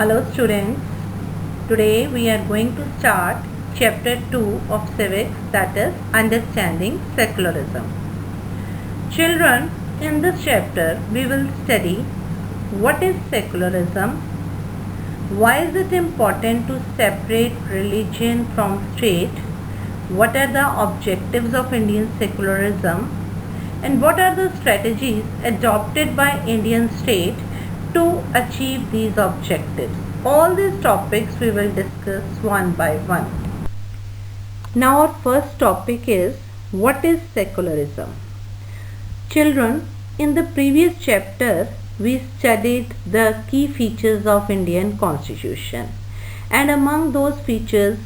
Hello students, today we are going to start chapter 2 of civics, that is understanding secularism. Children, in this chapter we will study what is secularism, why is it important to separate religion from state, what are the objectives of Indian secularism, and what are the strategies adopted by Indian state to achieve these objectives. All these topics we will discuss one by one. Now our first topic is what is secularism. Children, in the previous chapter we studied the key features of Indian Constitution, and among those features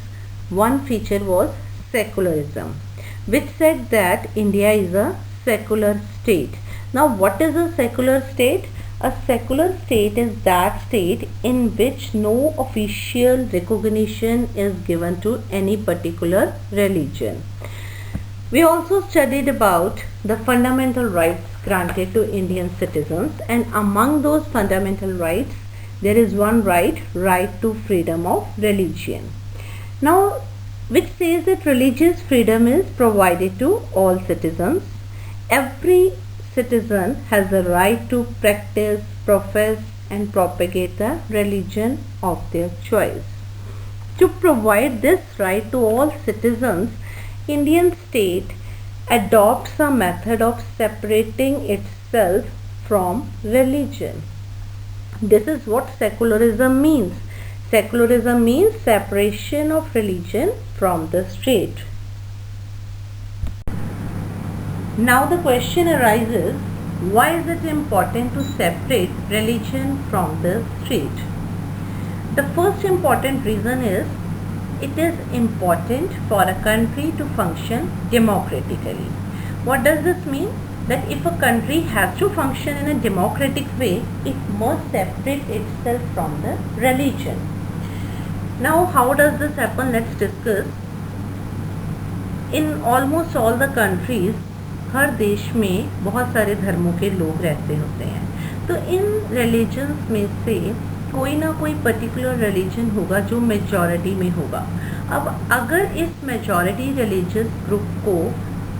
one feature was secularism, which said that India is a secular state. Now what is a secular state? A secular state is that state in which no official recognition is given to any particular religion. We also studied about the fundamental rights granted to Indian citizens, and among those fundamental rights there is one right to freedom of religion. Now, which says that religious freedom is provided to all citizens. Every citizen has the right to practice, profess and propagate the religion of their choice. To provide this right to all citizens, Indian state adopts a method of separating itself from religion. This is what secularism means. Secularism means separation of religion from the state. Now the question arises, why is it important to separate religion from the state? The first important reason is it is important for a country to function democratically. What does this mean? That if a country has to function in a democratic way, it must separate itself from the religion. Now how does this happen? Let's discuss. In almost all the countries, हर देश में बहुत सारे धर्मों के लोग रहते होते हैं, तो इन रिलीजन्स में से कोई ना कोई पर्टिकुलर रिलीजन होगा जो मेजॉरिटी में होगा. अब अगर इस मेजॉरिटी रिलीजियस ग्रुप को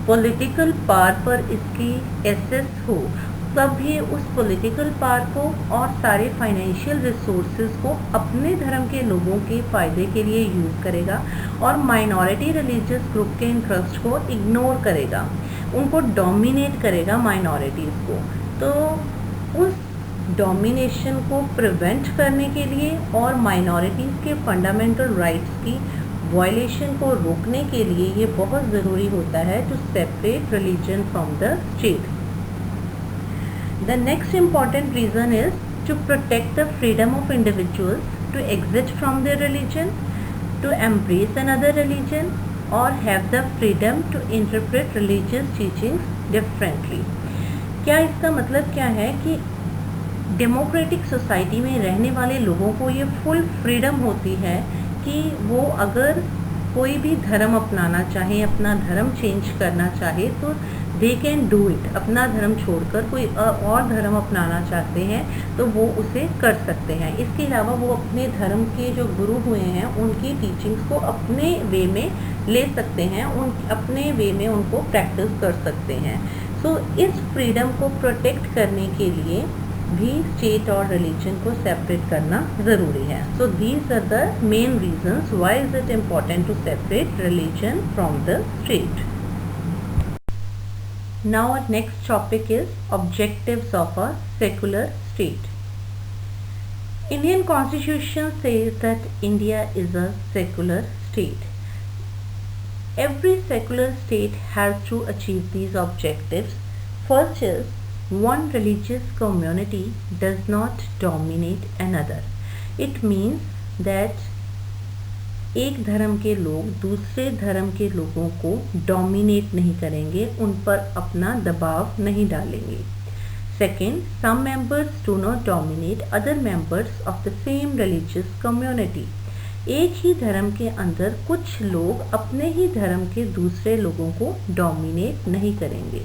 पॉलिटिकल पावर पर इसकी एक्सेस हो, तब ये उस पॉलिटिकल पावर को और सारे फाइनेंशियल रिसोर्सेज को अपने धर्म के लोगों के फ़ायदे के लिए यूज़ करेगा और माइनॉरिटी रिलीजियस ग्रुप के इंटरेस्ट को इग्नोर करेगा, उनको डोमिनेट करेगा माइनॉरिटीज़ को. तो उस डोमिनेशन को प्रिवेंट करने के लिए और माइनॉरिटीज़ के फंडामेंटल राइट्स की वायलेशन को रोकने के लिए ये बहुत ज़रूरी होता है to separate religion from the state. The next important reason is to protect the freedom of individuals to exit from their religion, to embrace another religion, or have the freedom to interpret religious teachings differently. क्या इसका मतलब क्या है कि democratic society में रहने वाले लोगों को ये फुल फ्रीडम होती है कि वो अगर कोई भी धर्म अपनाना चाहे, अपना धर्म चेंज करना चाहे, तो दे कैन डू इट. अपना धर्म छोड़कर कोई और धर्म अपनाना चाहते हैं तो वो उसे कर सकते हैं. इसके अलावा वो अपने धर्म के जो गुरु हुए हैं उनकी टीचिंग्स को अपने वे में ले सकते हैं, अपने वे में उनको प्रैक्टिस कर सकते हैं. सो इस फ्रीडम को प्रोटेक्ट करने के लिए भी स्टेट और रिलीजन को सेपरेट करना ज़रूरी है. So these are the main reasons why is it important to separate religion from the state. Now our next topic is objectives of a secular state. Indian Constitution says that India is a secular state. Every secular state has to achieve these objectives. First is, one religious community does not dominate another. It means that एक धर्म के लोग दूसरे धर्म के लोगों को dominate नहीं करेंगे, उन पर अपना दबाव नहीं डालेंगे. Second, some members do not dominate other members of the same religious community. एक ही धर्म के अंदर कुछ लोग अपने ही धर्म के दूसरे लोगों को डोमिनेट नहीं करेंगे.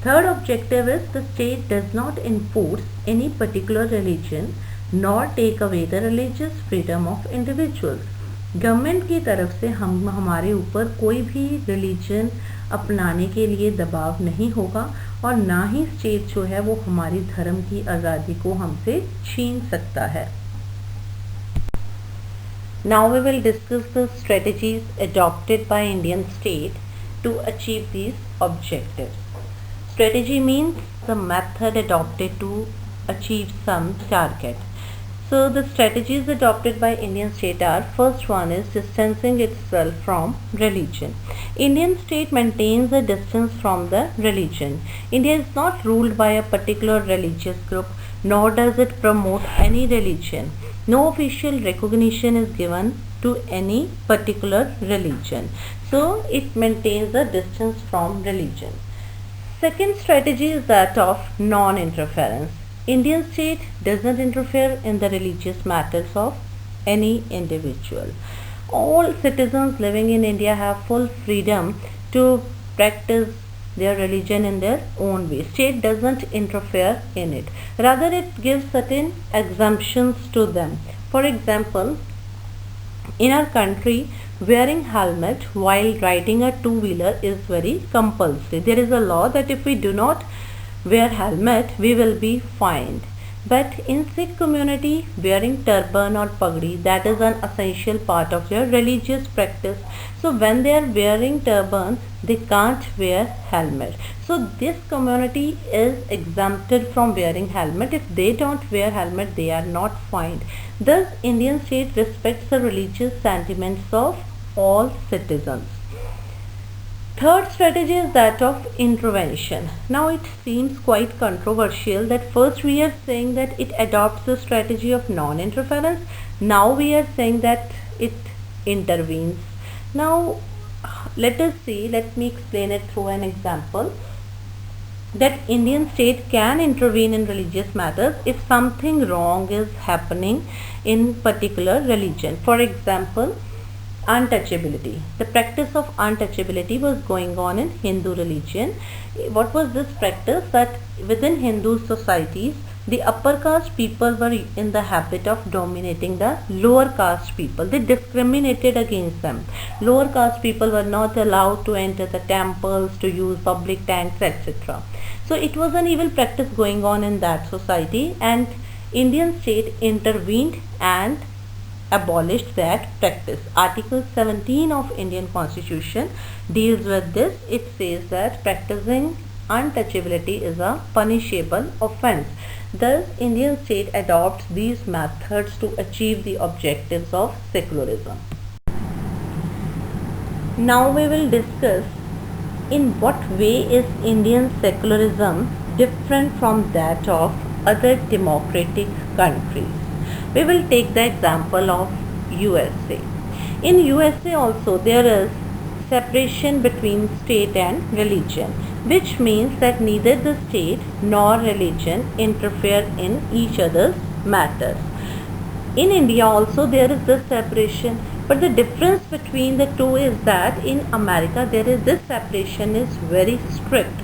Third objective is the state does not enforce any particular religion nor take away the religious freedom of individuals. Government की तरफ से हमारे ऊपर कोई भी रिलीजन अपनाने के लिए दबाव नहीं होगा और ना ही स्टेट जो है वो हमारी धर्म की आज़ादी को हमसे छीन सकता है. Now we will discuss the strategies adopted by Indian state to achieve these objectives. Strategy means the method adopted to achieve some target. So the strategies adopted by Indian state are, first one is distancing itself from religion. Indian state maintains a distance from the religion. India is not ruled by a particular religious group, nor does it promote any religion. No official recognition is given to any particular religion. So it maintains a distance from religion. Second strategy is that of non-interference. Indian state doesn't interfere in the religious matters of any individual. All citizens living in India have full freedom to practice their religion in their own way. State doesn't interfere in it. Rather, it gives certain exemptions to them. For example, in our country, wearing helmet while riding a two-wheeler is very compulsory. There is a law that if we do not wear helmet, we will be fined. But in Sikh community, wearing turban or pagdi, that is an essential part of their religious practice. So when they are wearing turban, they can't wear helmet. So this community is exempted from wearing helmet. If they don't wear helmet, they are not fined. Thus, Indian state respects the religious sentiments of all citizens. Third strategy is that of intervention. Now it seems quite controversial that first we are saying that it adopts the strategy of non-interference. Now we are saying that it intervenes. Now let us see, let me explain it through an example. That Indian state can intervene in religious matters if something wrong is happening in particular religion. For example, untouchability. The practice of untouchability was going on in Hindu religion. What was this practice? That within Hindu societies, the upper caste people were in the habit of dominating the lower caste people. They discriminated against them. Lower caste people were not allowed to enter the temples, to use public tanks, etc. So it was an evil practice going on in that society, and Indian state intervened and abolished that practice. Article 17 of Indian Constitution deals with this. It says that practicing untouchability is a punishable offence. Thus, Indian state adopts these methods to achieve the objectives of secularism. Now we will discuss in what way is Indian secularism different from that of other democratic countries. We will take the example of USA. In USA also there is separation between state and religion, which means that neither the state nor religion interfere in each other's matters. In India also there is this separation, but the difference between the two is that in America this separation is very strict.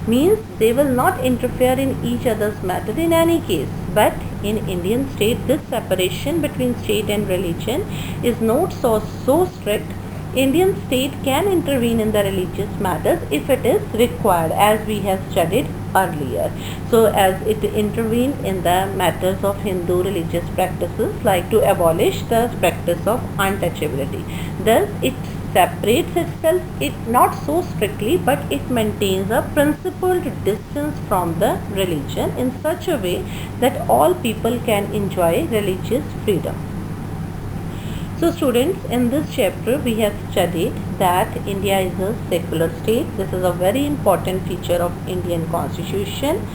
Means they will not interfere in each other's matter in any case. But in Indian state, this separation between state and religion is not so strict. Indian state can intervene in the religious matters if it is required, as we have studied earlier. So as it intervened in the matters of Hindu religious practices, like to abolish the practice of untouchability. Thus it separates itself, it not so strictly, but it maintains a principled distance from the religion in such a way that all people can enjoy religious freedom. So students, in this chapter we have studied that India is a secular state. This is a very important feature of Indian Constitution.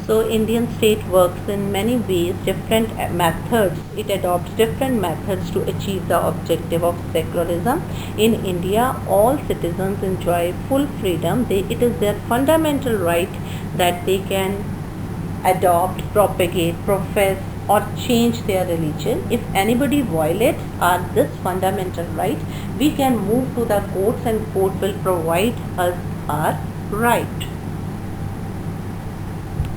So Indian state works in many ways, different methods. It adopts different methods to achieve the objective of secularism. In India, all citizens enjoy full freedom. It is their fundamental right that they can adopt, propagate, profess or change their religion. If anybody violates this fundamental right, we can move to the courts and court will provide us our right.